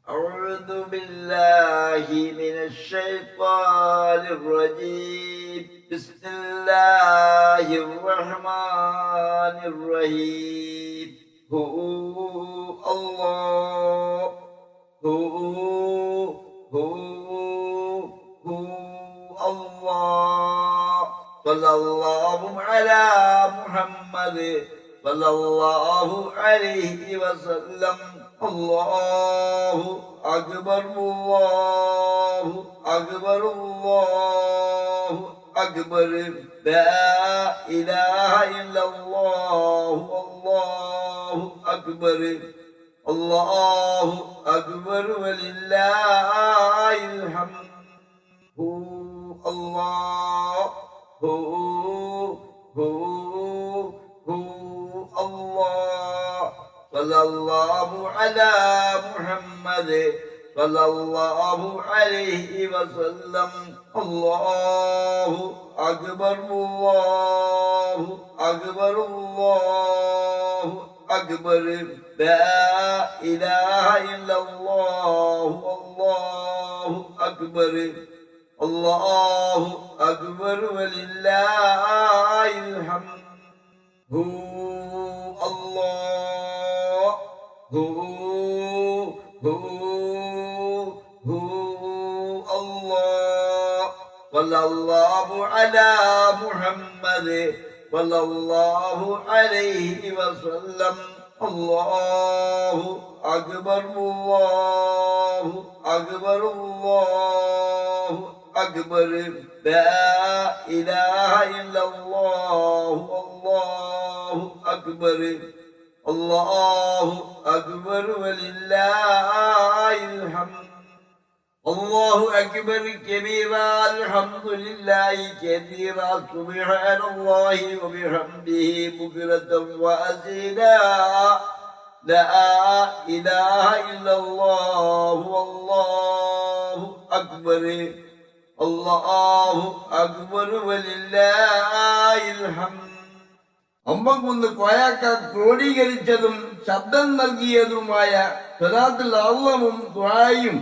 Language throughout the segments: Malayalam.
أعوذ بالله من الشيطان الرجيم. بسم الله الرحمن الرحيم. هو الله هو الله. صلى الله على محمد صلى الله عليه وسلم. الله أكبر الله أكبر الله أكبر. لا إله إلا الله الله أكبر الله أكبر ولله الحمد. الله الله. صلى الله على محمد صلى الله عليه وسلم. الله أكبر الله أكبر الله أكبر. لا إله إلا الله الله أكبر الله أكبر ولله الحمد. الله الله. صلى الله على محمد صلى الله عليه وسلم. الله أكبر الله أكبر الله أكبر. لا إله إلا الله الله أكبر الله أكبر ولله الحمد. الله أكبر كبيرا. الحمد لله كثيرا. سبحان الله وبحمده بكرة وأصيلا. لا إله إلا الله والله أكبر الله أكبر ولله الحمد. അമ്പംകുന്ന് കോയാക്കാൻ ക്രോഡീകരിച്ചതും ശബ്ദം നൽകിയതുമായ സ്വലാത്തുൽ അഅ്ളമും ദുആയും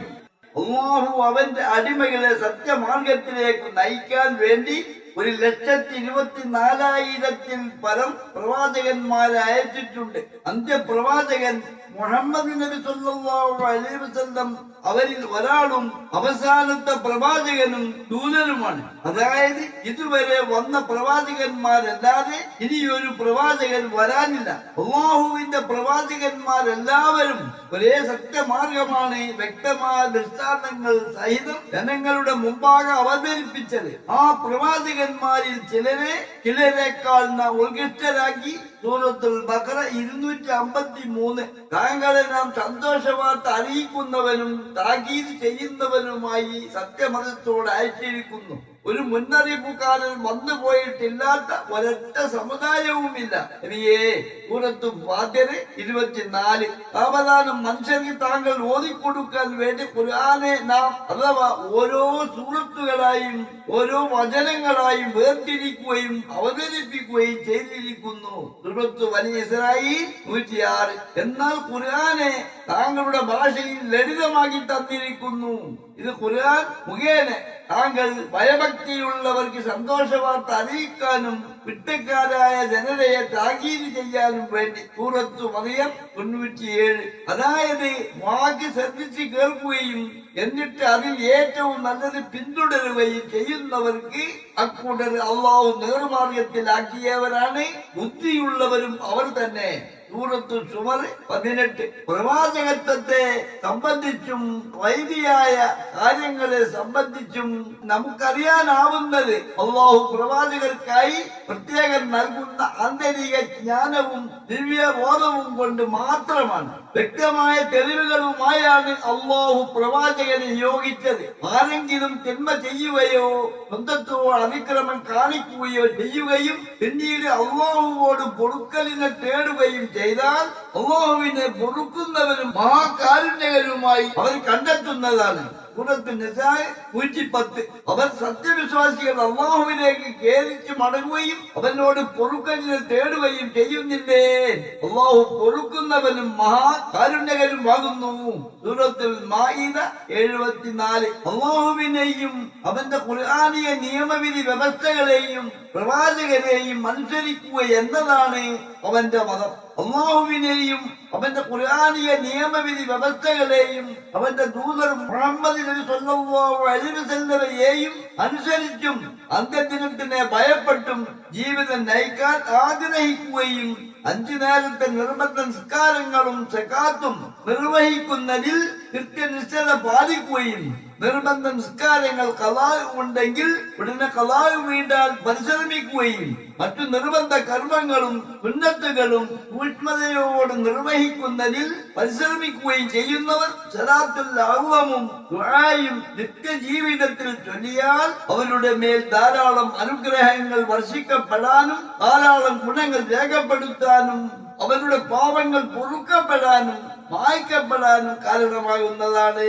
അല്ലാഹു അവന്റെ അടിമകളെ സത്യമാർഗത്തിലേക്ക് നയിക്കാൻ വേണ്ടി 1,24,000 പരം പ്രവാചകന്മാരെ അയച്ചിട്ടുണ്ട്. അന്ത്യപ്രവാചകൻ മുഹമ്മദ് നബി സല്ലല്ലാഹു അലൈഹി വസല്ലം അവരിൽ ഒരാളും അവസാനത്തെ പ്രവാചകനും ദൂതനുമാണ്. അതായത് ഇതുവരെ വന്ന പ്രവാചകന്മാരല്ലാതെ ഇനിയൊരു പ്രവാചകൻ വരാനില്ല. അല്ലാഹുവിന്റെ പ്രവാചകന്മാരെല്ലാവരും ഒരേ സത്യമാർഗമാണ് വ്യക്തമായ ദൃഷ്ടാന്തങ്ങൾ സഹിതം ജനങ്ങളുടെ മുമ്പാകെ അവതരിപ്പിച്ചത്. ആ പ്രവാചകന്മാരിൽ ചിലരെക്കാൾ ഉത്കൃഷ്ടരാക്കി സൂറത്തുൽ ബഖറ 253 താങ്കളെ നാം സന്തോഷവാർത്ത അറിയിക്കുന്നവനും താക്കീത് ചെയ്യുന്നവനുമായി സത്യമതത്തോട് അയച്ചിരിക്കുന്നു. ഒരു മുന്നറിയിപ്പുകാരൻ വന്നു പോയിട്ടില്ലാത്ത ഒരൊറ്റ സമുദായവുമില്ല. സൂറത്തു ഫാത്തിഹ 24. അവസാനം മനുഷ്യർക്ക് താങ്കൾ ഓതിക്കൊടുക്കാൻ വേണ്ടി ഖുർആനെ നാം അഥവാ ഓരോ സൂറത്തുകളായും ഓരോ വചനങ്ങളായും വേർതിരിക്കുകയും അവതരിപ്പിക്കുകയും ചെയ്തിരിക്കുന്നു. സൂറത്തു ബനി ഇസ്രായീൽ 106. എന്നാൽ ഖുർആനെ താങ്കളുടെ ഭാഷയിൽ ലളിതമാക്കി തന്നിരിക്കുന്നു. ഇത് ഖുർആൻ മുഖേന താങ്കൾ ഭയഭക്തിയുള്ളവർക്ക് സന്തോഷവാർത്ത അറിയിക്കാനും കുറ്റക്കാരായ ജനതയെ താക്കീത് ചെയ്യാനും വേണ്ടി. സൂറത്തു മറിയം 97. അതായത് വാക്ക് ശ്രദ്ധിച്ച് കേൾക്കുകയും എന്നിട്ട് അതിൽ ഏറ്റവും നല്ലത് പിന്തുടരുകയും ചെയ്യുന്നവർക്ക് അക്കൂട്ടർ അല്ലാഹു നേർമാർഗത്തിലാക്കിയവരാണ്. ബുദ്ധിയുള്ളവരും അവർ തന്നെ. സൂറത്തു സുമർ 18. പ്രവാചകത്വത്തെ സംബന്ധിച്ചും വൈദികമായ കാര്യങ്ങളെ സംബന്ധിച്ചും നമുക്കറിയാനാവുന്നത് അല്ലാഹു പ്രവാചകർക്കായി പ്രത്യേകം നൽകുന്ന ആന്തരിക ജ്ഞാനവും ദിവ്യബോധവും കൊണ്ട് മാത്രമാണ്. വ്യക്തമായ തെളിവുകളുമായാണ് അല്ലാഹു പ്രവാചകനെ നിയോഗിച്ചത്. ആരെങ്കിലും തിന്മ ചെയ്യുകയോ സ്വന്തത്തോട് അതിക്രമം കാണിക്കുകയോ ചെയ്യുകയും പിന്നീട് അല്ലാഹുവോട് പൊറുക്കലിനെ തേടുകയും ചെയ്താൽ അള്ളാഹുവിനെ പൊറുക്കുന്നവരും മഹാകാരുണ്യകരുമായി അവർ കണ്ടെത്തുന്നതാണ്. സൂറത്തുൽ നിസാ 110. അവർ സത്യവിശ്വാസികൾ അള്ളാഹുവിലേക്ക് ഖേദിച്ച് മടങ്ങുകയും അവനോട് പൊറുക്കലിനെ തേടുകയും ചെയ്യുന്നില്ലേ. അള്ളാഹു പൊറുക്കുന്നവനും മഹാകാരുണ്യകരുമാകുന്നു. സൂറത്തുൽ മാഇദ 74. അള്ളാഹുവിനെയും അവന്റെ ഖുർആനിക നിയമവിധി വ്യവസ്ഥകളെയും പ്രവാചകരെയും അനുസരിക്കുക എന്നതാണ് അവന്റെ മതം. അള്ളാഹുവിനെയും അവന്റെ ഖുർആനിക നിയമവിധി വ്യവസ്ഥകളെയും അവന്റെ ദൂതർ മുഹമ്മദ് നബി സ്വല്ലല്ലാഹു അലൈഹി വസല്ലമയെയും അനുസരിച്ചും അന്ത്യദിനത്തിനെ ഭയപ്പെട്ടും ജീവിതം നയിക്കാൻ ആഗ്രഹിക്കുകയും 5 നേരത്തെ നിർബന്ധ നിസ്കാരങ്ങളും സകാത്തും നിർവഹിക്കുന്നതിൽ കൃത്യനിഷ്ഠത പാലിക്കുകയും നിർബന്ധ നിസ്കാരങ്ങൾ ഖളാ ഉണ്ടെങ്കിൽ ഉടനെ ഖളാ വീണ്ടാൻ പരിശ്രമിക്കുകയും മറ്റു നിർബന്ധ കർമ്മങ്ങളും സുന്നത്തുകളും സൂക്ഷ്മതയോട് നിർവഹിക്കുന്നതിൽ പരിശ്രമിക്കുകയും ചെയ്യുന്നവർ സലാത്തുൽ അഅ്ളമും ദുആയും നിത്യജീവിതത്തിൽ ചൊല്ലിയാൽ അവരുടെ മേൽ ധാരാളം അനുഗ്രഹങ്ങൾ വർഷിക്കപ്പെടാനും ധാരാളം ഗുണങ്ങൾ രേഖപ്പെടുത്താനും അവരുടെ പാപങ്ങൾ പൊറുക്കപ്പെടാനും മായ്ക്കപ്പെടാനും കാരണമാകുന്നതാണ്.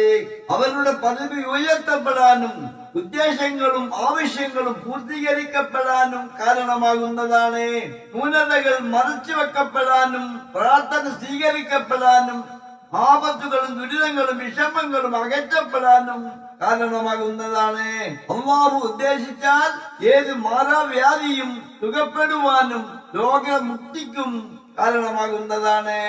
അവരുടെ പദവി ഉയർത്തപ്പെടാനും ഉദ്ദേശങ്ങളും ആവശ്യങ്ങളും പൂർത്തീകരിക്കപ്പെടാനും കാരണമാകുന്നതാണ്. ന്യൂനതകൾ മറച്ചു വെക്കപ്പെടാനും പ്രാർത്ഥന സ്വീകരിക്കപ്പെടാനും ആപത്തുകളും ദുരിതങ്ങളും വിഷമങ്ങളും അകറ്റപ്പെടാനും കാരണമാകുന്നതാണ്. അല്ലാഹു ഉദ്ദേശിച്ചാൽ ഏത് മാറാവ്യാധിയും സുഖപ്പെടുവാനും രോഗമുക്തിക്കും കാരണമാകുന്നതാണ്.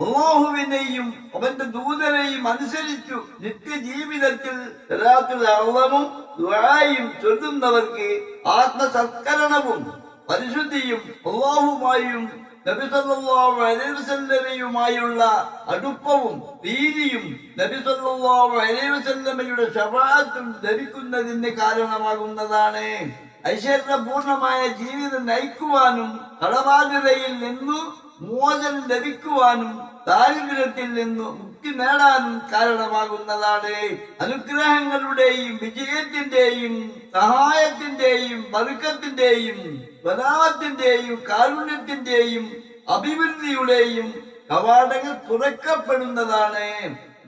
അല്ലാഹുവിനെയും അവന്റെ ദൂതരെയും അനുസരിച്ചു നിത്യജീവിതത്തിൽ സലാത്തുൽ അഅ്ളമും ദുആയും ചൊല്ലുന്നവർക്ക് ആത്മസത്കരണവും പരിശുദ്ധിയും അല്ലാഹുമായും നബി സല്ലല്ലാഹു അലൈഹി വസല്ലമയുമായുള്ള അടുപ്പവും പ്രീതിയും നബി സല്ലല്ലാഹു അലൈഹി വസല്ലമയുടെ ശഫാഅത്തും ലഭിക്കുന്നതിന് കാരണമാകുന്നതാണ്. ഐശ്വര്യപൂർണമായ ജീവിതം നയിക്കുവാനും കടബാധ്യതയിൽ നിന്നു മോചനം ലഭിക്കുവാനും ദാരിദ്ര്യത്തിൽ നിന്ന് മുക്തി നേടാനും കാരണമാകുന്നതാണ്. അനുഗ്രഹങ്ങളുടെയും വിജയത്തിന്റെയും സഹായത്തിന്റെയും ബർക്കത്തിന്റെയും ബലാത്തിന്റെയും കാരുണ്യത്തിന്റെയും അഭിവൃദ്ധിയുടെയും കവാടങ്ങൾ തുറക്കപ്പെടുന്നതാണ്.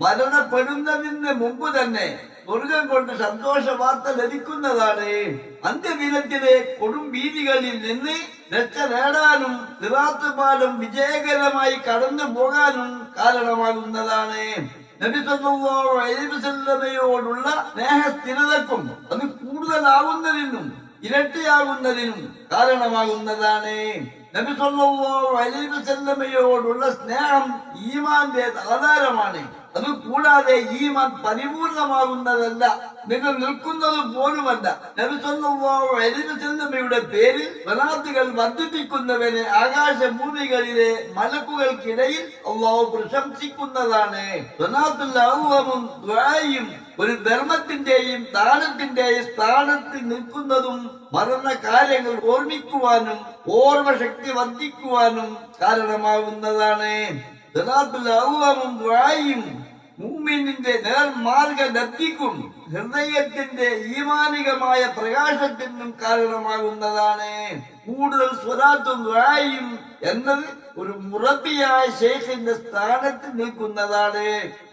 മരണപ്പെടുന്നതിന് മുമ്പ് തന്നെ സ്വർഗം കൊണ്ട് സന്തോഷ വാർത്ത ലഭിക്കുന്നതാണ്. അന്ത്യദിനത്തിലെ കൊടും വീതികളിൽ നിന്ന് രക്ഷ നേടാനും സിറാത്ത് പാലം വിജയകരമായി കടന്നു പോകാനും കാരണമാകുന്നതാണ്. നബി സല്ലല്ലാഹു അലൈഹി വസല്ലമയോടുള്ള സ്നേഹസ്ഥിരതക്കും അത് കൂടുതലാകുന്നതിനും ഇരട്ടിയാകുന്നതിനും കാരണമാകുന്നതാണ്. നബി സല്ലല്ലാഹു അലൈഹി വസല്ലമയോടുള്ള സ്നേഹം ഈമാന്റെ ആധാരമാണ്. അത് കൂടാതെ ഈമാൻ പരിപൂർണമാകുന്നതല്ല, നിങ്ങൾ നിൽക്കുന്നത് പോലുമല്ല. നബി സല്ലല്ലാഹു അലൈഹി വസല്ലമയുടെ പേരിൽ സ്വലാത്തുകൾ വർദ്ധിപ്പിക്കുന്നവനെ ആകാശഭൂമികളിലെ മലക്കുകൾക്കിടയിൽ അല്ലാഹു പ്രശംസിക്കുന്നതാണ്. സ്വലാത്തുൽ അഅ്ളമും ദുആയും ഒരു ധർമ്മത്തിന്റെയും ദാനത്തിന്റെയും സ്ഥാനത്ത് നിൽക്കുന്നതും മറന്ന കാര്യങ്ങൾ ഓർമ്മിക്കുവാനും ഓർമ്മശക്തി വർദ്ധിക്കുവാനും കാരണമാകുന്നതാണ്. സ്വലാത്തുൽ അഅ്ളമും ദുആയും മുഅ്മിനിന്റെ നേർമാർഗ്ഗലബ്ധിക്കും ഹൃദയത്തിന്റെ ഈമാനികമായ പ്രകാശത്തിനും കാരണമാകുന്നതാണ്. കൂടുതൽ സ്വലാത്തും ദുആയും എന്നത് ഒരു മുറബിയായ ശൈഖിന്റെ സ്ഥാനത്ത് നിൽക്കുന്നതാണ്.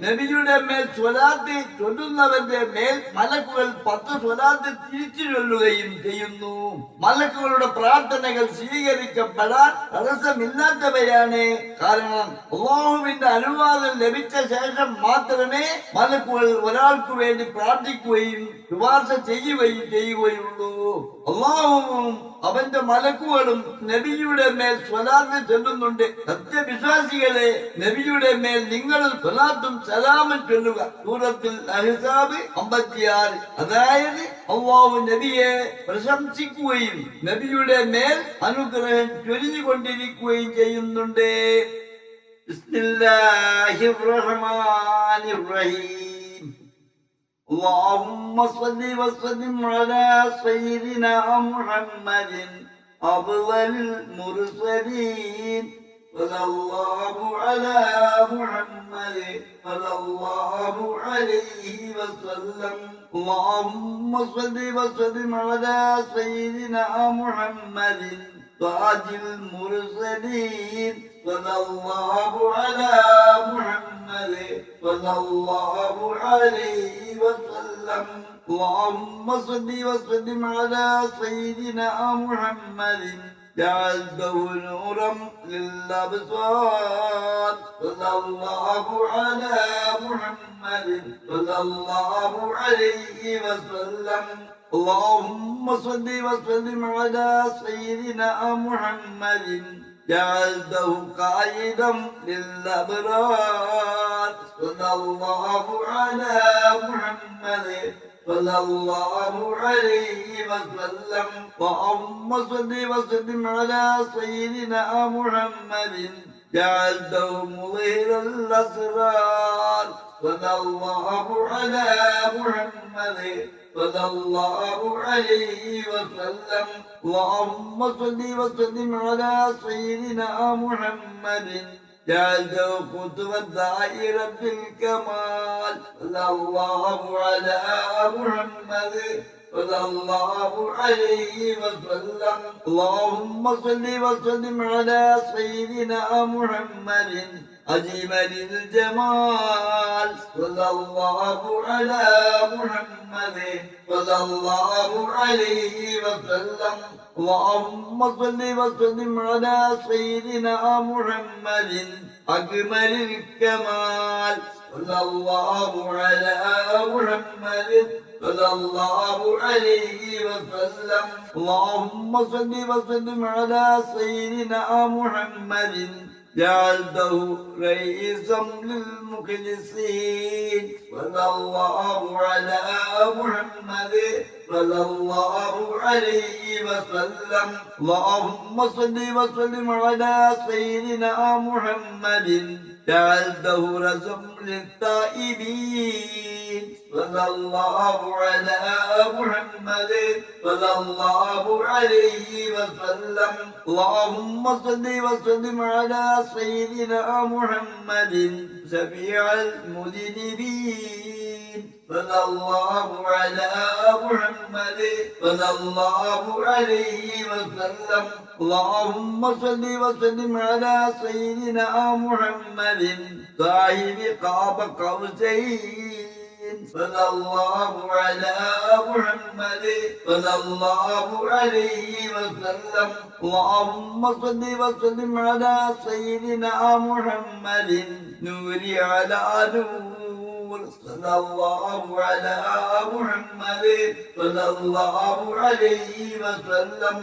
നബിയുടെ മേൽ സ്വലാത്ത് ചൊല്ലുന്നവന്റെ മേൽ മലക്കുകൾ 10 സ്വലാത്ത് തിരിച്ചു ചൊല്ലുകയും ചെയ്യുന്നു. മലക്കുകളുടെ പ്രാർത്ഥനകൾ സ്വീകരിക്കപ്പെടാൻ തടസ്സമില്ലാത്തവയാണ്. കാരണം അല്ലാഹുവിന്റെ അനുവാദം ലഭിച്ച ശേഷം മാത്രമേ മലക്കുകൾ ഒരാൾക്ക് വേണ്ടി പ്രാർത്ഥിക്കുകയും ശുപാർശ ചെയ്യുകയുള്ളൂ. അല്ലാഹുവും അവന്റെ മലക്കുകളും നബിയുടെ മേൽ സ്വലാത്ത് ചൊല്ലുന്നുണ്ട്. സത്യവിശ്വാസികളെ, നബിയുടെ മേൽ നിങ്ങൾ സ്വലാത്തും സലാമും ചൊല്ലുക. സൂറത്തുൽ അഹ്സാബ് 56. അതായത് അല്ലാഹു നബിയെ പ്രശംസിക്കുകയും നബിയുടെ മേൽ അനുഗ്രഹം ചൊരിഞ്ഞുകൊണ്ടിരിക്കുകയും ചെയ്യുന്നുണ്ട്. ബിസ്മില്ലാഹിർ റഹ്മാനിർ റഹീം. اللهم صل وسلم على سيدنا محمد أفضل المرسلين صلى الله على محمد صلى الله عليه وسلم. اللهم صل وسلم على سيدنا محمد تاج المرسلين صلى الله على محمد صلى الله عليه وسلم. اللهم صل وسلم على سيدنا محمد جعلته نورا للأبصار صلى الله على محمد صلى الله عليه وسلم. اللهم صل وسلم على سيدنا محمد جعلته قائدا للأبرار صلى الله على محمد صلى الله عليه وسلم. اللهم صل وسلم على سيدنا محمد جعلته مظهر الأسرار صلى الله على محمد صلى الله عليه وسلم. اللهم صل وسلم على سيدنا محمد جعلته قطب دائرة الكمال صلى الله على محمد صلى الله عليه وسلم. اللهم صل وسلم على سيدنا محمد أجمل الجمال صلى الله على محمد صلى الله عليه وسلم. اللهم صل وسلم على سيدنا محمد أكمل الكمال صلى الله على محمد صلى الله عليه وسلم. اللهم صل وسلم على سيدنا محمد جعلته رئيسا للمخلصين صلى الله على محمد صلى الله عليه وسلم. اللهم صل وسلم على سيدنا محمد جعلته رزقا للتائبين صلى الله على محمد صلى الله عليه وسلم. اللهم صل وسلم على سيدنا محمد شفيع المذنبين صلى الله على محمد صلى الله عليه وسلم. اللهم صل وسلم على سيدنا محمد صاحب قاب قوسين صلى الله على محمد صلى الله عليه وسلم. اللهم صل وسلم على سيدنا محمد نور على نور صلى الله على محمد صلى الله عليه وسلم.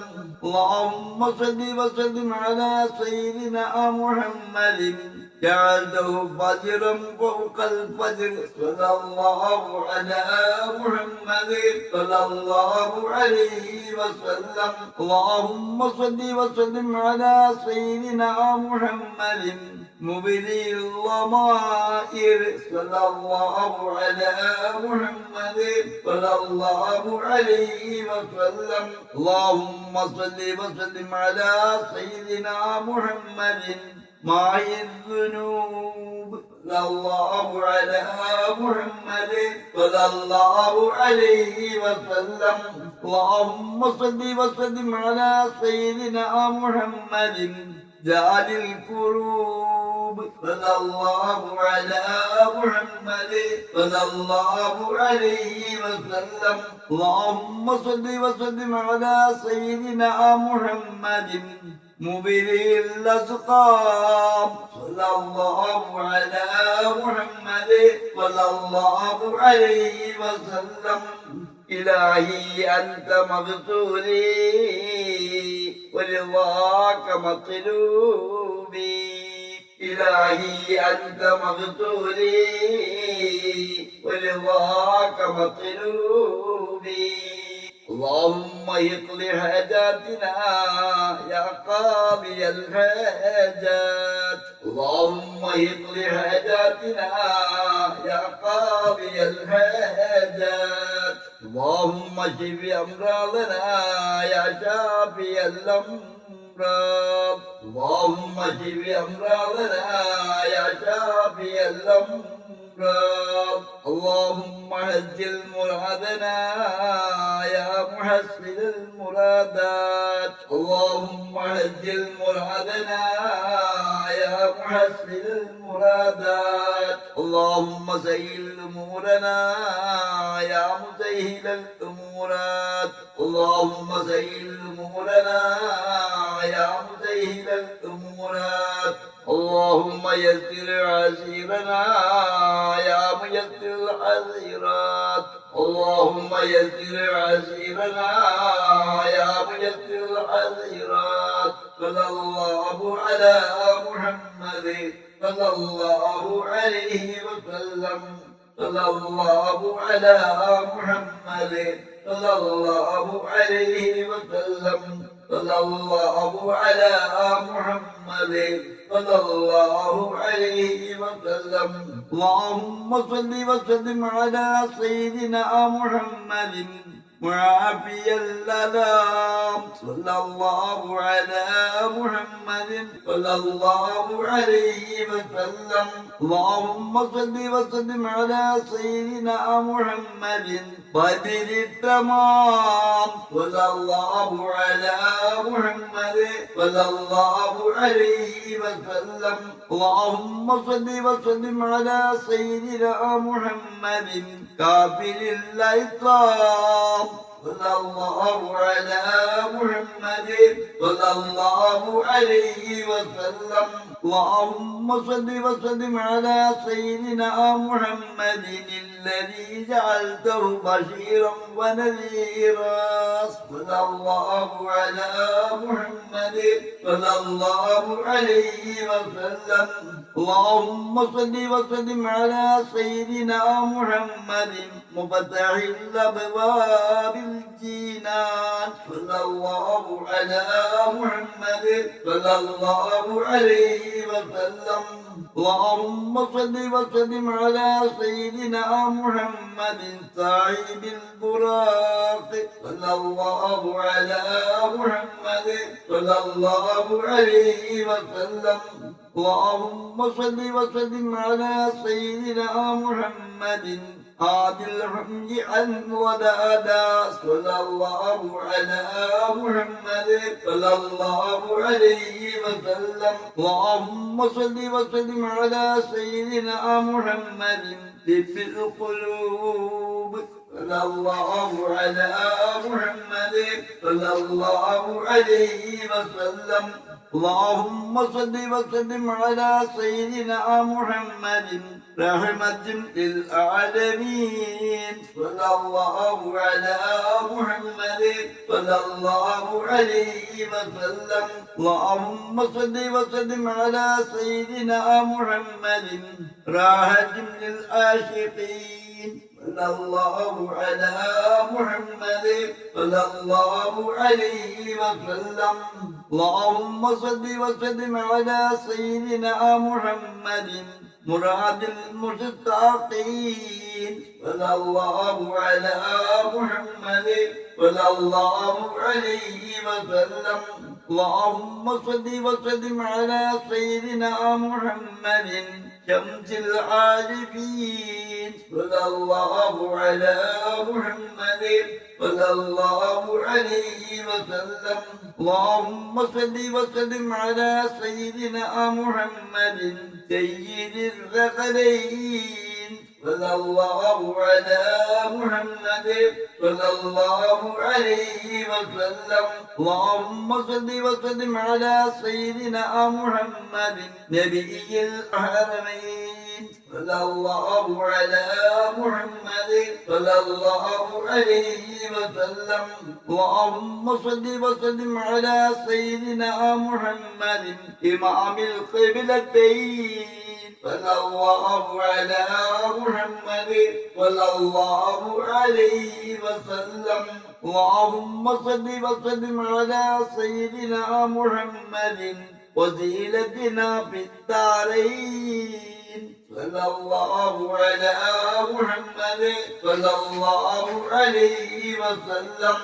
اللهم صل وسلم على سيدنا محمد جعلته فجرا فوق الفجر صلى الله على محمد صلى الله عليه وسلم. اللهم صل وسلم على سيدنا محمد مبدي الضمائر صلى الله على محمد صلى الله عليه وسلم. اللهم صل وسلم على سيدنا محمد مع الذنوب صلى الله على محمد صلى الله عليه وسلم. اللهم صل وسلم على سيدنا محمد زاد الكروب صلى الله على محمد صلى الله عليه وسلم. اللهم صل وسلم على سيدنا محمد مبرئ الأسقام صلى الله على محمد صلى الله عليه وسلم. إلهي أنت مغسولي ورضاك مطلوبي. إلهي أنت مغسولي ورضاك مطلوبي. اللهم اقض حاجاتنا يا قاضي الحاجات. اللهم اقض حاجاتنا يا قاضي الحاجات. اللهم اشف امراضنا يا شافي الامراض. اللهم اشف امراضنا يا شافي الامراض. اللهم عجل مرادنا يا محمد محصل المرادات اللهم عجل مرادنا يا محصل المرادات اللهم سهل أمورنا يا مسهل الأمورات اللهم سهل أمورنا يا مسهل الأمورات اللهم يسر عسيرنا يا ميسر العسيرات اللهم يسر عسيرنا يا ميسر العسيرات صلى الله على محمد صلى الله عليه وسلم صلى الله على محمد صلى الله عليه وسلم صلى الله على محمد صلى الله عليه وسلم اللهم صل وسلم على سيدنا محمد معافيا لنا صلى الله على محمد صلى الله عليه وسلم اللهم صل وسلم على سيدنا محمد بدر التمام صلى الله على محمد صلى الله عليه وسلم اللهم صل وسلم على سيدنا محمد كافر الإطلاق صلى الله على محمد صلى الله عليه وسلم اللهم صل وسلم على سيدنا محمد الذي جعلته بشيرا ونذيرا صلى الله على محمد صلى الله عليه وسلم اللهم صل وسلم على سيدنا محمد مفتح الأبواب الجنان صلى الله على محمد صلى الله عليه وسلم اللهم صل وسلم على سيدنا محمد صاحب البراق صلى الله على محمد صلى الله عليه وسلم اللهم صل وسلم على سيدنا محمد هادي الحمد عن ودادا صلى الله على محمد صلى الله عليه وسلم اللهم صل وسلم على سيدنا محمد طب القلوب صلى الله على محمد صلى الله عليه وسلم اللهم صل وسلم على سيدنا محمد رحمة للعالمين صلى الله على محمد صلى الله عليه وسلم اللهم صل وسلم على سيدنا محمد راحة للعاشقين صلى الله على محمد صلى الله عليه وسلم اللهم صل وسلم على سيدنا محمد مراد المشتاقين صلى الله على محمد صلى الله عليه وسلم اللهم صل وسلم على سيدنا محمد شمس العارفين صلى الله على محمد صلى الله عليه وسلم اللهم صل وسلم على سيدنا محمد سيد الثقلين صلى الله على محمد صلى الله عليه وسلم اللهم صل وسلم على سيدنا محمد نبي الحرمين صلى الله على محمد صلى الله عليه وسلم اللهم صل وسلم على سيدنا محمد إمام القبلتين صلى الله على محمد صلى الله عليه وسلم اللهم صل وسلم على سيدنا محمد وسيلتنا في الدارين صلى الله على محمد صلى الله عليه وسلم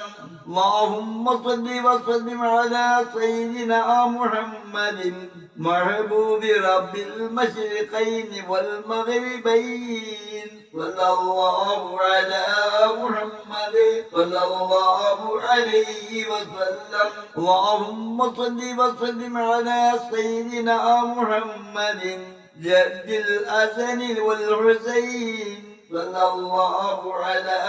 اللهم صل وسلم على سيدنا محمد محبوب رب المشرقين والمغربين صلى الله على محمد صلى الله عليه وسلم اللهم صل وسلم على سيدنا محمد جد الحسن والحسين صلى الله على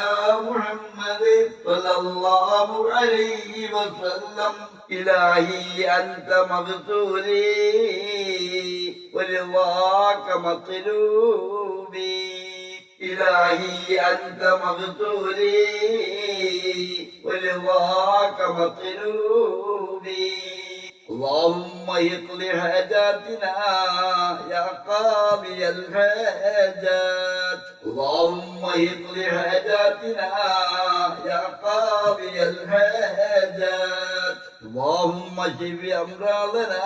محمد صلى الله عليه وسلم إلهي أنت مغفوري ورضاك مطلوبي إلهي أنت مغفوري ورضاك مطلوبي اللهم اقض حاجاتنا يا قاضي الحاجات اللهم اقض حاجاتنا يا قاضي الحاجات اللهم اشف امراضنا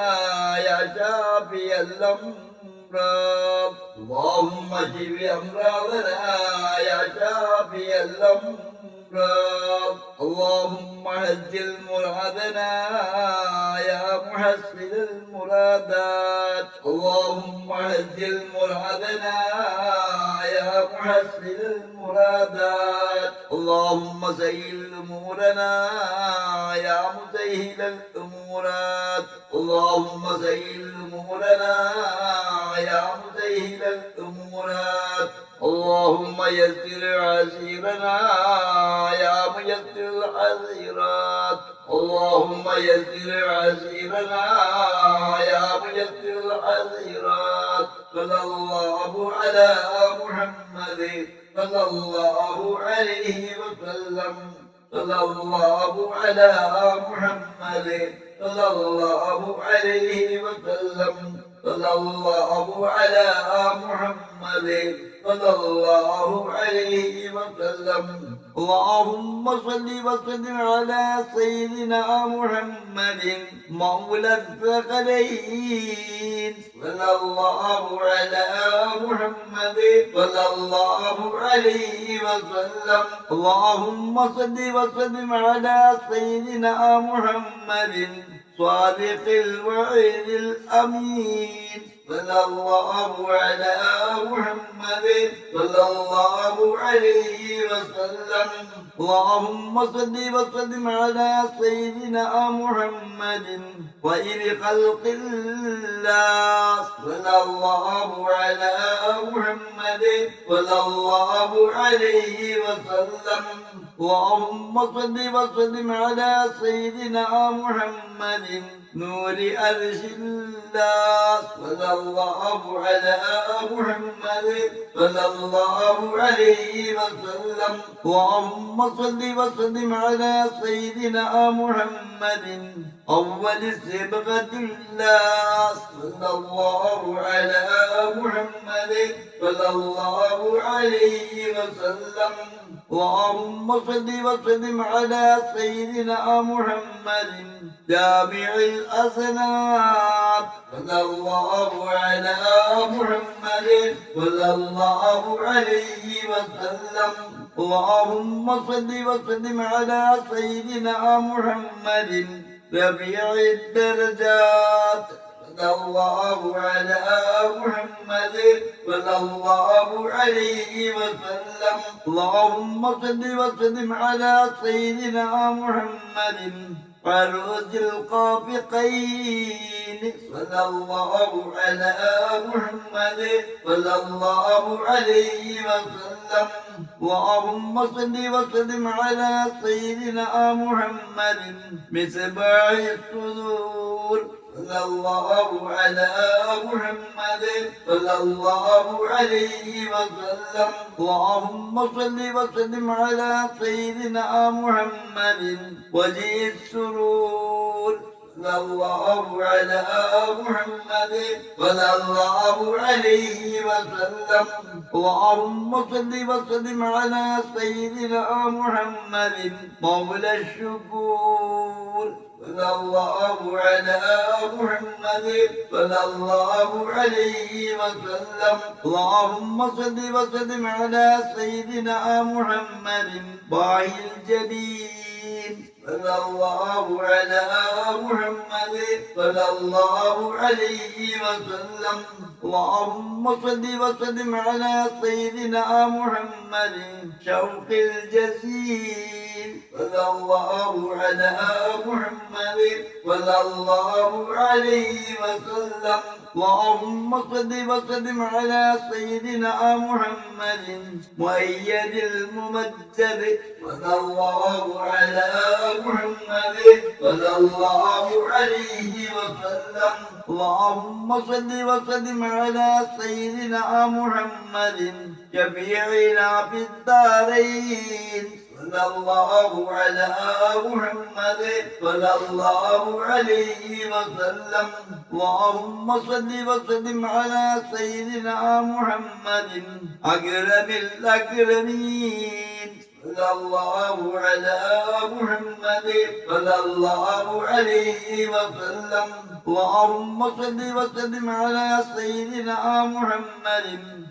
يا شافي الامراض اللهم اشف امراضنا يا شافي الامراض اللهم هجل مرادنا يا محسن المرادات اللهم هجل مرادنا يا محسن المرادات اللهم سهل امورنا يا مسهل الامورات اللهم سهل امورنا يا مسهل الامورات اللهم يسر عسيرنا يا ميسر العسيرات اللهم يسر عسيرنا يا ميسر العسيرات صلى الله على محمد صلى الله عليه وسلم صلى الله على محمد صلى الله عليه وسلم صلى الله على محمد صلى الله عليه وسلم اللهم صل وسلم على سيدنا محمد مولى الثقلين صلى الله على محمد صلى الله عليه وسلم اللهم صل وسلم على سيدنا محمد صادق الوعد الأمين صلى الله على محمد صلى الله عليه وسلم اللهم صل وسلم على سيدنا محمد خير خلق الله صلى الله على محمد صلى الله عليه وسلم اللهم صل وسلم على سيدنا محمد نور عرش الله صلى الله على محمد صلى الله عليه وسلم اللهم صل وسلم على سيدنا محمد أول صبغة الله صلى الله على محمد صلى الله عليه وسلم اللهم صل وسلم على سيدنا محمد جامع الأسناد صلى الله على محمد صلى الله عليه وسلم اللهم صل وسلم على سيدنا محمد رفيع الدرجات صلى الله على محمد صلى الله عليه وسلم اللهم صل وسلم على سيدنا محمد عروس القافقين صلى الله على محمد صلى الله عليه وسلم اللهم صل وسلم على سيدنا محمد مصباح الصدور صلى الله على محمد صلى الله عليه وسلم اللهم صل وسلم على سيدنا محمد وجه السرور صلى الله على محمد صلى الله عليه وسلم اللهم صل وسلم على سيدنا محمد مولى الشكور صلى الله على محمد صلى الله عليه وسلم اللهم صل وسلم على سيدنا محمد باهي الجبين صلى الله على محمد صلى الله عليه وسلم. اللهم صل وسلم على سيدنا محمد شوق الجزيل صلى الله على محمد صلى الله عليه وسلم. اللهم صل وسلم على سيدنا محمد مؤيد الممجد صلى الله على محمد صلى الله عليه وسلم. اللهم صل وسلم على سيدنا محمد شفيعنا في الدارين صلى الله على محمد صلى الله عليه وسلم. اللهم صل وسلم على سيدنا محمد أكرم الأكرمين صلى الله على محمد صلى الله عليه وسلم. اللهم صل وسلم على سيدنا محمد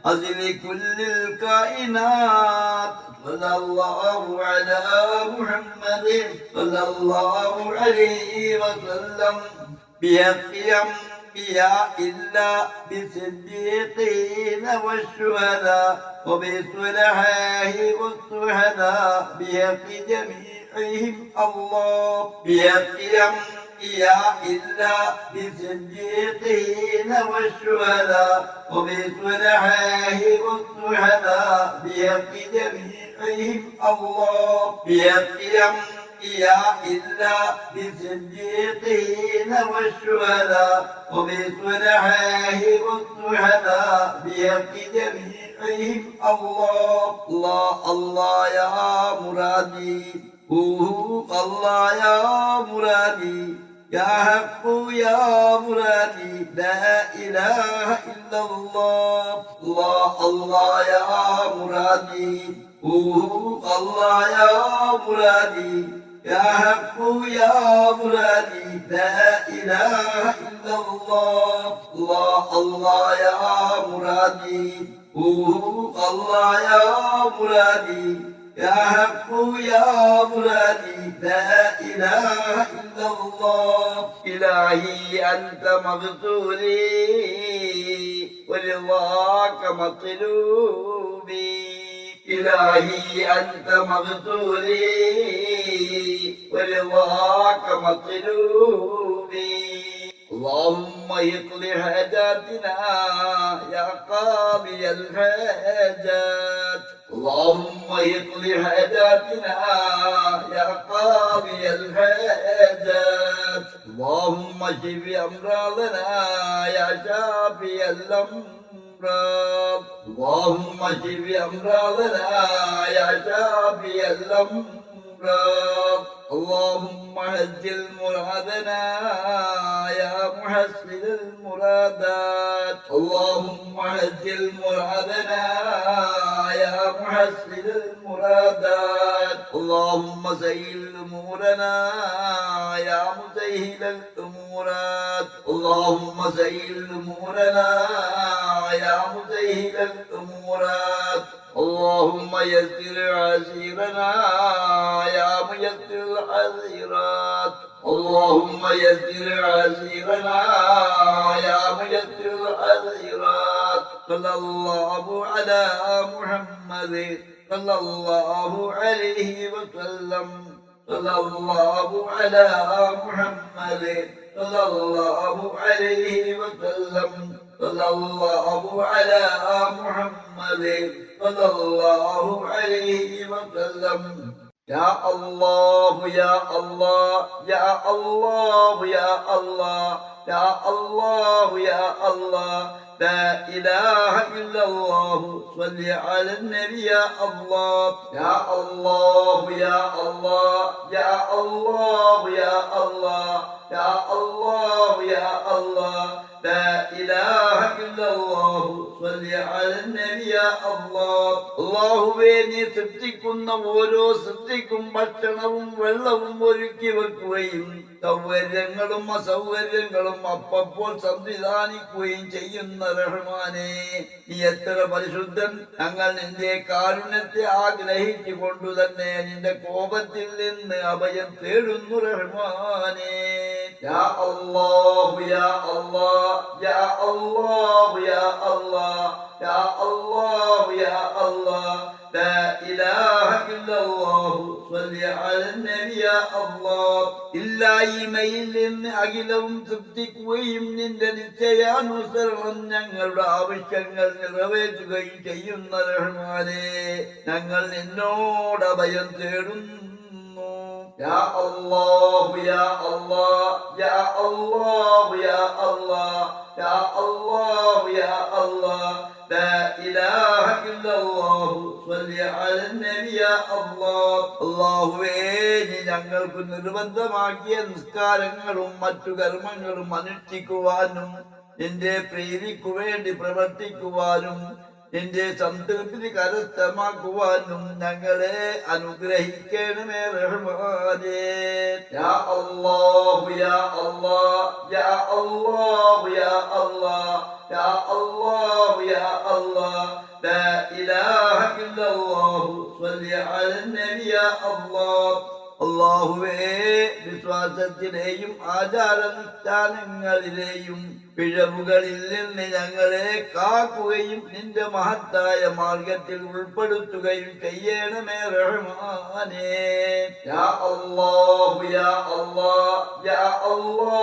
أزل كل الكائنات صلى الله على محمد صلى الله عليه وسلم. بحق أنبياء الله بالصديقين والشهداء وبالصلحاء والشهداء بحق جميعهم الله. بحق أنبياء الله بالصديقين والشهداء وبالصلحاء والشهداء بحق جميعهم الله. بحق أنبياء الله بالصديقين والشهداء وبالصلحاء والشهداء بحق جميعهم الله. الله الله يا مرادي الله يا مرادي يا حق يا مرادي لا إله إلا الله. الله الله يا مرادي الله يا مرادي يا حق يا مرادي لا إله إلا الله. الله الله يا مرادي الله يا مرادي يا حق يا مرادي لا إله إلا الله. إلهي أنت مغفوري ورضاك مطلوبي. إلهي أنت مغفوري ورضاك مطلوبي. اللهم اقض حاجاتنا يا قاضي الحاجات. اللهم اقض حاجاتنا يا قاضي الحاجات. اللهم اشف أمراضنا يا شافي الأمراض. اللهم اشف أمراضنا يا شافي الأمراض. اللهم عجل مرادنا يا محسن المرادات. اللهم عجل مرادنا يا محسن المرادات. اللهم سهل أمورنا يا مسهل الأمورات. اللهم سهل أمورنا يا مسهل الأمورات. اللهم يسر عسيرنا يا ميسر العسيرات. اللهم يسر عسيرنا يا ميسر العسيرات. صلى الله على محمد صلى الله عليه وسلم. صلى الله على محمد صلى الله عليه وسلم. صلى الله على محمد صلى الله عليه وسلم. يا الله يا الله يا الله يا الله يا الله يا الله لا إله إلا الله. صل على النبي يا الله. يا الله يا الله يا الله يا الله يا الله يا الله لا إله إلا الله صل على النبي يا الله അല്ലാഹുവേ നീ സൃഷ്ടിക്കുന്ന ഓരോ സൃഷ്ടിക്കും ഭക്ഷണവും വെള്ളവും ഒരുക്കി വെക്കുകയും സൗകര്യങ്ങളും അസൗകര്യങ്ങളും അപ്പപ്പോൾ സംവിധാനിക്കുകയും ചെയ്യുന്ന റഹ്മാനെ നീ എത്ര പരിശുദ്ധൻ. ഞങ്ങൾ നിന്റെ കാരുണ്യത്തെ ആഗ്രഹിച്ചു കൊണ്ടു തന്നെ നിന്റെ കോപത്തിൽ നിന്ന് അഭയം തേടുന്നു റഹ്മാനെ. യാ അല്ലാഹു യാ അല്ലാഹ് യാ അല്ലാഹു യാ അല്ലാഹ് യാ അല്ലാഹു യാ അല്ലാഹ് لا إله إلا الله صل على النبي يا الله ഇല്ലായ്മയിൽ നിന്ന് അഖിലവും തൃപ്തിക്കുകയും നിന്റെ നിശ്ചയാനുസരണം ഞങ്ങളുടെ ആവശ്യങ്ങൾ നിറവേറ്റുകയും ചെയ്യുന്ന റഹ്മാനെ ഞങ്ങൾ നിന്നോട് അഭയം തേടുന്നു. യാ അല്ലാഹു യാ അല്ലാഹ് യാ അല്ലാഹു യാ അല്ലാഹ് യാ അല്ലാഹു യാ അല്ലാഹ് لا إله إلا الله صل على النبي يا الله അല്ലാഹുവേ നീ ഞങ്ങൾക്ക് നിർബന്ധമാക്കിയ നിസ്കാരങ്ങളും മറ്റു കർമ്മങ്ങളും അനുഷ്ഠിക്കുവാനും നിന്റെ പ്രീതിക്കു വേണ്ടി പ്രവർത്തിക്കുവാനും നിന്റെ സംതൃപ്തി കരസ്ഥമാക്കുവാനും ഞങ്ങളെ അനുഗ്രഹിക്കണമേ റഹ്മാനേ. യാ അല്ലാഹു യാ അല്ലാഹ് യാ അല്ലാഹു യാ അല്ലാഹ് യാ അല്ലാഹു യാ അല്ലാഹ് ലാ ഇലാഹ ഇല്ലല്ലാഹു സ്വല്ലി അലൻ നബി യാ അല്ലാഹ് അല്ലാഹുവേ വിശ്വാസത്തിലെയും ആചാരാനുഷ്ഠാനങ്ങളിലെയും പിഴവുകളിൽ നിന്ന് ഞങ്ങളെ കാക്കുകയും നിന്റെ മഹത്തായ മാർഗത്തിൽ ഉൾപ്പെടുത്തുകയും ചെയ്യണമേ റഹ്മാനേ. യാ അല്ലാഹു യാ അല്ലാഹ് യാ അല്ലാഹു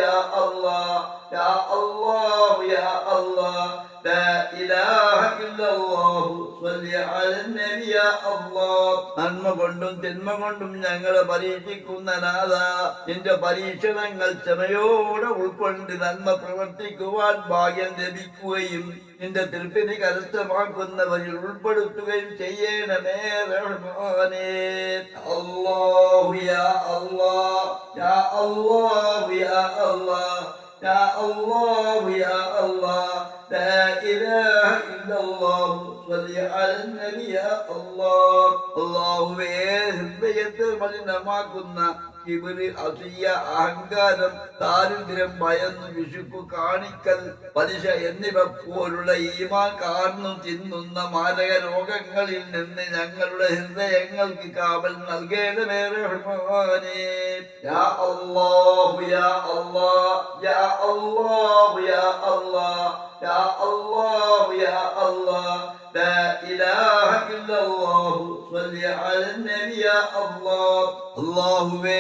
യാ അല്ലാഹ് യാ അല്ലാഹു യാ അല്ലാഹ് ലാ ഇലാഹ ഇല്ലല്ലാഹു സ്വല്ലി അലൻ നബി യാ അല്ലാഹ് നന്മ കൊണ്ടും തിന്മ കൊണ്ടും ഞങ്ങളെ പരീക്ഷിക്കുന്ന നാഥാ നിന്റെ പരീക്ഷണങ്ങൾ ക്ഷമയോടെ ഉൾക്കൊണ്ട് നന്മ പ്രവർത്തിക്കുവാൻ ഭാഗ്യം ലഭിക്കുകയും നിന്റെ തൃപ്തി കരസ്ഥമാക്കുന്നവരിൽ ഉൾപ്പെടുത്തുകയും ചെയ്യണമേ റഹ്മാനേ. അല്ലാഹു യാ അല്ലാഹ് യാ അല്ലാഹു യാ അല്ലാഹ് യാ അല്ലാഹു യാ അല്ലാഹ് ലാ ഇലാഹ ഇല്ലല്ലാഹു സ്വല്ലി അലൻ നബി യാ അല്ലാഹ് അല്ലാഹുവേ ഹൃദയത്തെ മലിനമാക്കുന്ന കിബിറ്, അസൂയ, അഹങ്കാരം, ദാരിദ്ര്യം, ഭയന്നു, വിശുക്കു, കാണിക്കൽ, പലിശ എന്നിവ പോലുള്ള ഈമാൻ കാർന്നു തിന്നുന്ന മാരക രോഗങ്ങളിൽ നിന്ന് ഞങ്ങളുടെ ഹൃദയങ്ങൾക്ക് കാവൽ നൽകേണ്ടമേ റഹ്മാനേ. യാ അല്ലാഹു യാ അല്ലാഹ് യാ അല്ലാഹു യാ അല്ലാഹ് യാ അല്ലാഹു യാ അല്ലാഹ് ലാ ഇലാഹ ഇല്ലല്ലാഹു സ്വല്ലി അലൻ നബി യാ അല്ലാഹ് അല്ലാഹുവേ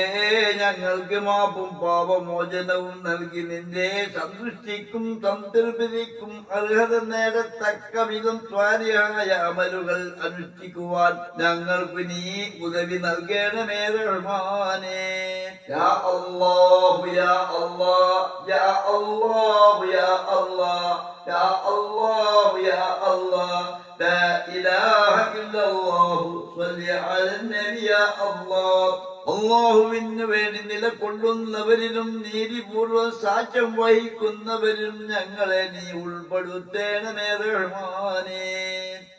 ഞങ്ങൾക്ക് മാപ്പും പാപമോചനവും നൽകി നിന്റെ സന്തുഷ്ടിക്കും സംതൃപ്തിക്കും അർഹത നേടത്തക്ക വിധം സ്വാലിഹായ അമലുകൾ അനുഷ്ഠിക്കുവാൻ ഞങ്ങൾക്ക് നീ ഉദവി നൽകണമേ റഹ്മാനേ. യാ അല്ലാഹു യാ അല്ലാഹ് യാ അല്ലാഹു യാ അല്ലാഹ് യാ അല്ലാഹു യാ അല്ലാഹ് ലാ ഇലാഹ ഇല്ലല്ലാഹു സ്വല്ലി അലൻ നബി യാ അല്ലാഹ് അല്ലാഹുവിന് വേണ്ടി നിലകൊള്ളുന്നവരിലും നീതിപൂർവ്വം സാക്ഷ്യം വഹിക്കുന്നവരിലും ഞങ്ങളെ നീ ഉൾപ്പെടുത്തേണമേ റഹ്മാനേ.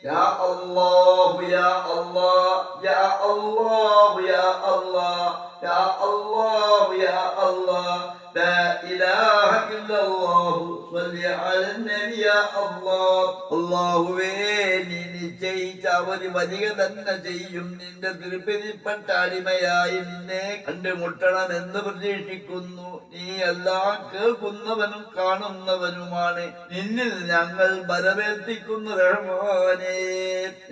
യാ അല്ലാഹു യാ അല്ലാഹ് യാ അല്ലാഹു യാ അല്ലാഹ് യാ അല്ലാഹു യാ അല്ലാഹ് ലാ ഇലാഹ ഇല്ലല്ലാഹു സ്വല്ലി അലൻ നബി യാ അല്ലാഹ് അല്ലാഹുവേ നീ നിശ്ചയിച്ച അവധി വരിക തന്നെ ചെയ്യും. നിന്റെ തൃപ്തിപ്പെട്ട അടിമയായി നിന്നെ കണ്ടുമുട്ടണമെന്ന് പ്രതീക്ഷിക്കുന്നു. നീ എല്ലാം കേൾക്കുന്നവനും കാണുന്നവനുമാണ്. നിന്നിൽ ഞങ്ങൾ ബലമേൽപ്പിക്കുന്നു റഹ്മാനേ.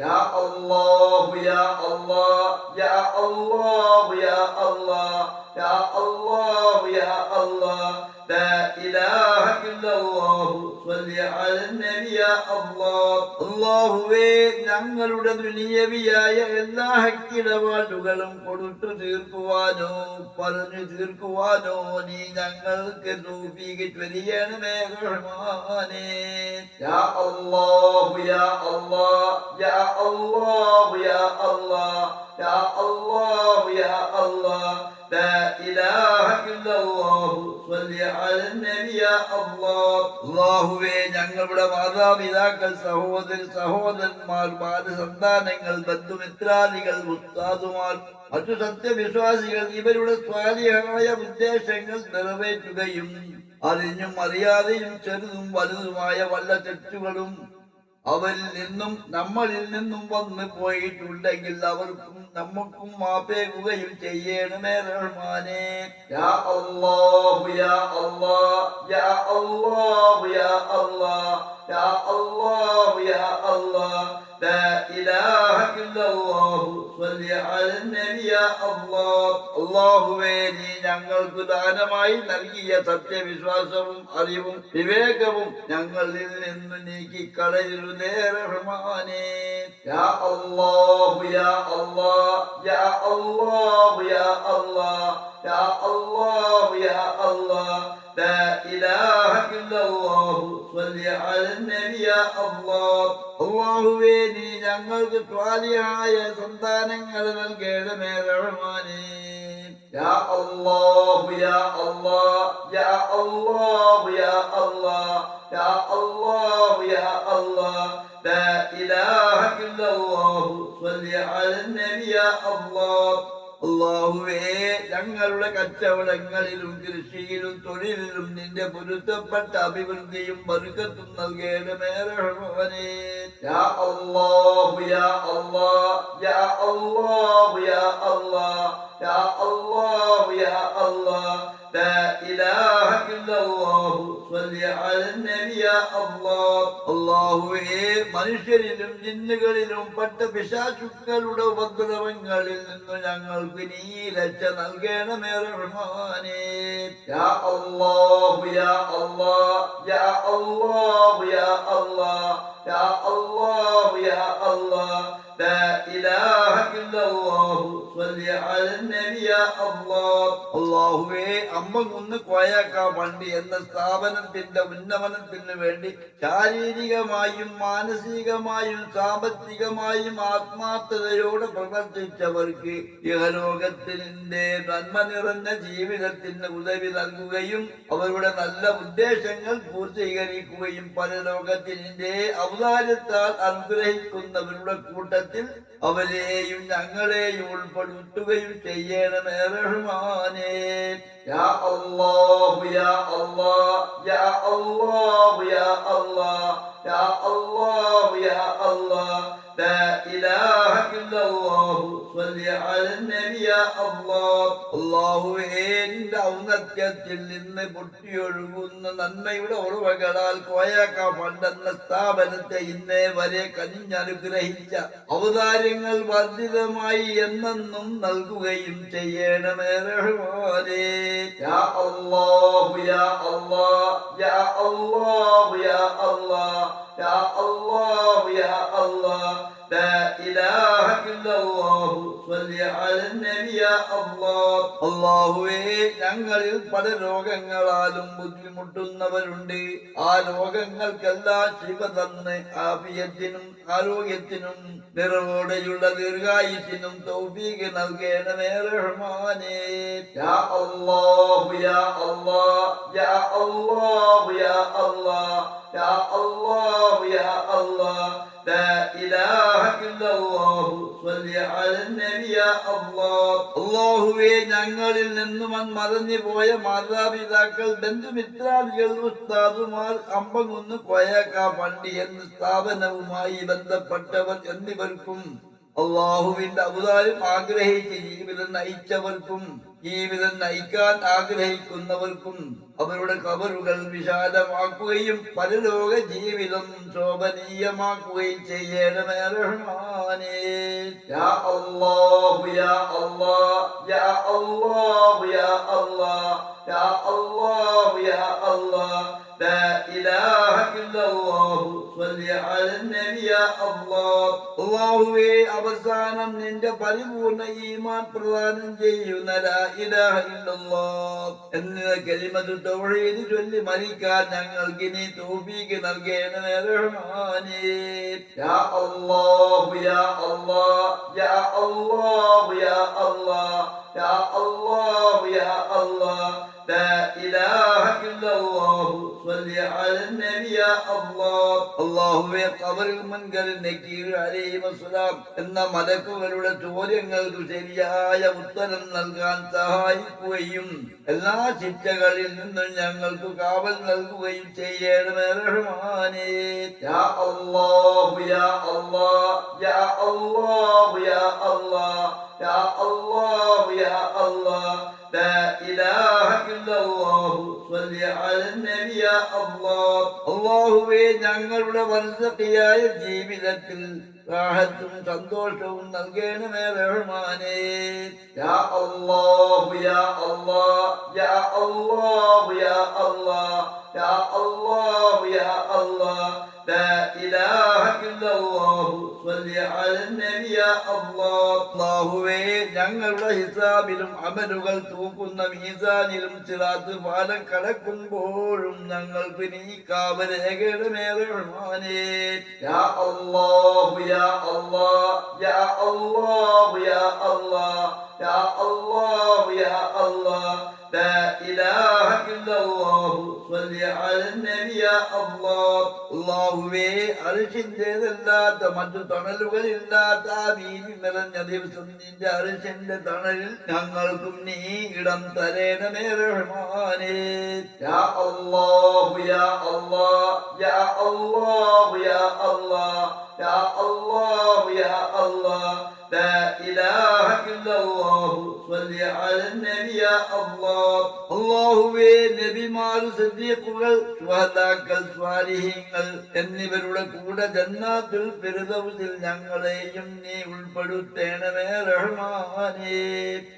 യാ അല്ലാഹു യാ അല്ലാഹ് യാ അല്ലാഹു യാ അല്ലാഹ് യാ അല്ലാഹു യാ അല്ലാഹ് ലാ ഇലാഹ ഇല്ലല്ലാഹു സ്വല്ലി അലൻ നബി യാ അല്ലാഹ് അല്ലാഹുവേ ഞങ്ങളുടെ ദുനിയവിയായ എല്ലാ ഹക്കിടപാടുകളും കൊടുത്തു തീർക്കുവാനോ പറഞ്ഞു തീർക്കുവാനോ നീ ഞങ്ങൾക്ക് തൗഫീഖ് ചൊരിയണമേ റഹ്മാനേ. യാ അല്ലാഹു യാ അല്ലാഹ് യാ അല്ലാഹു യാ അല്ലാഹ് യാ അല്ലാഹു യാ അല്ലാഹ് ലാ ഇലാഹ ഇല്ലല്ലാഹു സ്വല്ലി അലൻ നബി യാ അല്ലാഹ്. അല്ലാഹുവേ ഞങ്ങളുടെ മാതാപിതാക്കൾ, സഹോദരന്മാർ, സന്താനങ്ങൾ, ബന്ധുമിത്രാദികൾ, ഉസ്താദുമാർ, മറ്റു സത്യവിശ്വാസികൾ ഇവരുടെ സ്വാലിഹായ ഉദ്ദേശങ്ങൾ നിറവേറ്റുകയും അറിഞ്ഞും അറിയാതെയും ചെറുതും വലുതുമായ വല്ല തെറ്റുകളും അവരിൽ നിന്നും നമ്മളിൽ നിന്നും വന്നു പോയിട്ടുണ്ടെങ്കിൽ അവർക്കും നമുക്കും മാപ്പേകുകയും ചെയ്യണമേ റഹ്മാനേ. യാ അല്ലാഹു യാ അല്ലാഹ് യാ അല്ലാഹു യാ അല്ലാഹ് യാ അല്ലാഹു യാ അല്ലാഹ് ലാ ഇലാഹ ഇല്ലല്ലാഹു സ്വല്ലി അലൻ നബി യാ അല്ലാഹ്. അല്ലാഹുവേ നീ ഞങ്ങൾക്ക് ദാനമായി നൽകിയ സത്യവിശ്വാസവും അറിവും വിവേകവും ഞങ്ങളിൽ നിന്ന് നീക്കിക്കളയരുതേ റഹ്മാനേ. യാ അല്ലാഹു യാ അല്ലാഹ് യാ അല്ലാഹു യാ അല്ലാഹ് യാ അല്ലാഹു യാ അല്ലാഹ് ലാ ഇലാഹ ഇല്ലല്ലാഹു സ്വല്ലി അലൻ നബി യാ അല്ലാഹ്. അല്ലാഹുവേ നീ ഞങ്ങൾക്ക് സ്വാലിഹായ സന്താനങ്ങൾ നൽകണമേ റഹ്മാനേ. യാ അല്ലാഹു യാ അല്ലാഹ് യാ അല്ലാഹു യാ അല്ലാഹ് യാ അല്ലാഹു യാ അല്ലാഹ് ലാ ഇലാഹ ഇല്ലല്ലാഹു സ്വല്ലി അലൻ നബി യാ അല്ലാഹ്. അല്ലാഹുവേ ഞങ്ങളുടെ കച്ചവടങ്ങളിലും കൃഷിയിലും തൊഴിലിലും നിന്റെ പൊരുത്തപ്പെട്ട അഭിവൃദ്ധിയും ബർക്കത്തും നൽകണമേ റഹ്മാനേ. യാ അല്ലാഹു യാ അല്ലാഹ് യാ അല്ലാഹു യാ അല്ലാഹ് യാ അല്ലാഹു യാ അല്ലാഹ് ലാ ഇലാഹ ഇല്ലല്ലാഹു സ്വല്ലി അലൻ നബി യാ അല്ലാഹ്. അല്ലാഹുവേ മനുഷ്യരിലും ജിന്നുകളിലും പെട്ട പിശാചുക്കളുടെ ഉപദ്രവങ്ങളിൽ നിന്ന് ഞങ്ങൾക്ക് നീ രക്ഷ നൽകണമേ റഹ്മാനേ. യാ അല്ലാഹു യാ അല്ലാഹ് യാ അല്ലാഹു യാ അല്ലാഹ് യാ അല്ലാഹു യാ അല്ലാഹ് ലാ ഇലാഹ ഇല്ലല്ലാഹു സ്വല്ലി അലൻ നബി യാ അല്ലാഹ്. അല്ലാഹുവേ അമ്പകുന്ന് കോയാക്ക വണ്ടി എന്ന സ്ഥാപനത്തിന്റെ ഉന്നമനത്തിന് വേണ്ടി ശാരീരികമായും മാനസികമായും സാമ്പത്തികമായും ആത്മാർത്ഥതയോടെ പ്രവർത്തിച്ചവർക്ക് ഇഹലോകത്തിന്റെ നന്മ നിറഞ്ഞ ജീവിതത്തിന് ഉദവി നൽകുകയും അവരുടെ നല്ല ഉദ്ദേശങ്ങൾ പൂർത്തീകരിക്കുകയും പരലോകത്തിന്റെ ഔദാര്യത്താൽ അനുഗ്രഹിക്കുന്നവരുടെ കൂട്ടത്തിൽ അവരെയും ഞങ്ങളെയും ഉൾപ്പെടുത്തുകയും ചെയ്യണമേ റഹ്മാനേ. യാ അല്ലാഹു യാ അല്ലാഹ് യാ അല്ലാഹു യാ അല്ലാഹ് യാ അല്ലാഹു യാ അല്ലാഹ് ലാ ഇലാഹ ഇല്ലല്ലാഹു സ്വല്ലി അലൻ നബി യാ അല്ലാഹ്. അല്ലാഹുവേ നിന്റെ ഔന്നത്യത്തിൽ നിന്ന് പൊട്ടിയൊഴുകുന്ന നന്മയുടെ ഉറവകളാൽ കോയാക്ക ഫണ്ടെന്ന സ്ഥാപനത്തെ ഇന്നേ വരെ കനിഞ്ഞനുഗ്രഹിച്ച ഔദാര്യങ്ങൾ വർദ്ധിതമായി എന്നെന്നും നൽകുകയും ചെയ്യണമേ റഹ്മാനേ. യാ അല്ലാഹു യാ അല്ലാഹ് യാ അല്ലാഹു യാ അല്ലാഹ് യാ അല്ലാഹു യാ അല്ലാഹ് ലാ ഇലാഹ ഇല്ലല്ലാഹു സ്വല്ലി അലൻ നബി യാ അല്ലാഹ്. അല്ലാഹുവേ ഞങ്ങളിൽ പല രോഗങ്ങളാലും ബുദ്ധിമുട്ടുന്നവരുണ്ട്. ആ രോഗങ്ങൾക്കെല്ലാം ശിവ തന്ന് ആഫിയത്തിനും ആരോഗ്യത്തിനും നിറവോടെയുള്ള ദീർഘായുസിനും തൗഫീഖ് നൽകണമേ റഹ്മാനേ. യാ അല്ലാഹു യാ അല്ലാഹ് യാ അല്ലാഹു യാ അല്ലാഹ് യാ അല്ലാഹു യാ അല്ലാഹ് ലാ ഇലാഹ ഇല്ലല്ലാഹു സ്വല്ലി അലൻ നബി യാ അല്ലാഹ്. അല്ലാഹുവേ ഞങ്ങളിൽ നിന്നും മറഞ്ഞു പോയ മാതാപിതാക്കൾ, ബന്ധുമിത്രാദികൾ, ഉസ്താദുമാർ, അമ്പകുന്ന് കോയാക്ക വണ്ടി എന്ന സ്ഥാപനവുമായി ബന്ധപ്പെട്ടവർ എന്നിവർക്കും അള്ളാഹുവിന്റെ ഔദാര്യം ആഗ്രഹിച്ച് ജീവിതം നയിച്ചവർക്കും ജീവിതം നയിക്കാൻ ആഗ്രഹിക്കുന്നവർക്കും അവരുടെ ഖബറുകൾ വിശാലമാക്കുകയും പരലോക ജീവിതം ശോഭനീയമാക്കുകയും ചെയ്യണമേ റഹ്മാനേ. യാ അല്ലാഹു യാ അല്ലാഹ് യാ അല്ലാഹു യാ അല്ലാഹ് യാ അല്ലാഹു യാ അല്ലാഹ് ലാ ഇലാഹ ഇല്ലല്ലാഹു സ്വല്ലി അലൻ നബി യാ അല്ലാഹ്. അല്ലാഹുവേ അവസാനം നിന്റെ പരിപൂർണ്ണ ഈമാൻ പ്രദാനം ചെയ്യുന്ന ലാ ഇലാഹ ഇല്ലല്ലാഹ് എന്ന കലിമത്ത് തൗഹീദ് ചൊല്ലി മരിക്കാൻ ഞങ്ങൾക്ക് നീ തൗഫീഖ് നൽകണമേ റഹ്മാനേ. യാ അല്ലാഹു യാ അല്ലാഹ് യാ അല്ലാഹു യാ അല്ലാഹ് യാ അല്ലാഹു യാ അല്ലാഹ് لا إله إلا الله صل على النبي يا الله അല്ലാഹുവേ ഖബറിൽ മുൻകർ നക്കീർ അലൈഹി വസല്ലം എന്ന മലക്കുകളുടെ ചോദ്യങ്ങൾക്ക് ശരിയായ ഉത്തരം നൽകാൻ സഹായിക്കുകയും എല്ലാ ശിക്ഷകളിൽ നിന്നും ഞങ്ങൾക്ക് കാവൽ നൽകുകയും ചെയ്യണമേ റഹ്മാനേ യാ അല്ലാഹു യാ അല്ലാഹ് യാ അല്ലാഹു യാ അല്ലാഹ് യാ അല്ലാഹു യാ അല്ലാഹ് لا إله إلا الله صل على النبي يا الله അല്ലാഹുവേ ഞങ്ങളുടെ വർദ്ധിയായ ജീവിതത്തിൽ റാഹത്തും സന്തോഷവും നൽകണമേ റഹ്മാനേ യാ അല്ലാഹു യാ അല്ലാഹ് യാ അല്ലാഹു യാ അല്ലാഹ് യാ അല്ലാഹു യാ അല്ലാഹ് لا إله إلا الله صل على النبي يا الله അല്ലാഹുവേ ഞങ്ങളുടെ ഹിസാബിലും അമലുകൾ തൂക്കുന്ന മീസാനിലും സിറാത്ത് പാലം കടക്കുമ്പോഴും ഞങ്ങൾക്ക് നീ കാവലേകണമേ റഹ്മാനേ യാ അല്ലാഹു യാ അല്ലാഹ് യാ അല്ലാഹു യാ അല്ലാഹ് യാ അല്ലാഹു യാ അല്ലാഹ് لا إله إلا الله صل على النبي يا الله അല്ലാഹുവേ അർശിന്റേതല്ലാത്ത മറ്റു തണലുകളില്ലാത്ത വീതി നിറഞ്ഞ ദിവസം നിന്റെ അർശിന്റെ തണലിൽ ഞങ്ങൾക്കും നീ ഇടം തരേണമേ റഹ്മാനേ യാ അല്ലാഹു യാ അല്ലാഹ് യാ അല്ലാഹു യാ അല്ലാഹ് യാ അല്ലാഹു യാ അല്ലാഹ് لا إله إلا الله صل على النبي يا الله അല്ലാഹുവേ നബിമാർ സിദ്ദീഖുകൾ ശുഹദാക്കൾ സ്വാലിഹീങ്ങൾ എന്നിവരുടെ കൂടെ ജന്നാത്തുൽ ഫിർദൗസിൽ ഞങ്ങളെയും നീ ഉൾപ്പെടുത്തേണമേ റഹ്മാനേ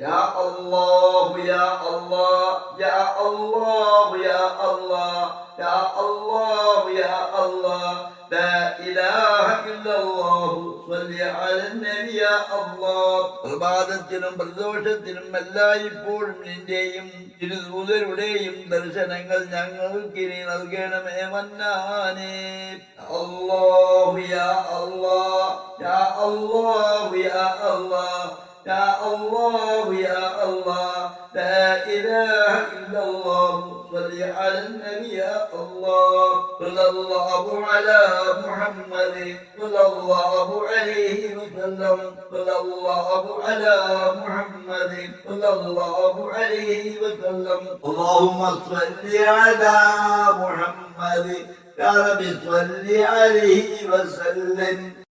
യാ അല്ലാഹു യാ അല്ലാഹ് യാ അല്ലാഹു യാ അല്ലാഹ് യാ അല്ലാഹു യാ അല്ലാഹ് لا إله إلا الله صل على النبي يا الله പ്രഭാതത്തിലും പ്രദോഷത്തിലും എല്ലായ്പ്പോഴും നിന്റെയും തിരുദൂതരുടെയും ദർശനങ്ങൾ ഞങ്ങൾക്ക് നീ നൽകണമേ മന്നാനേ അല്ലാഹു യാ അല്ലാഹ് യാ അല്ലാഹു യാ അല്ലാഹ് യാ അല്ലാഹു യാ അല്ലാഹ് لا إله إلا الله صل على النبي يا الله صلى الله على محمد صلى الله عليه وسلم صلى الله على محمد صلى الله عليه وسلم اللهم صل على محمد يا رب صل عليه وسلم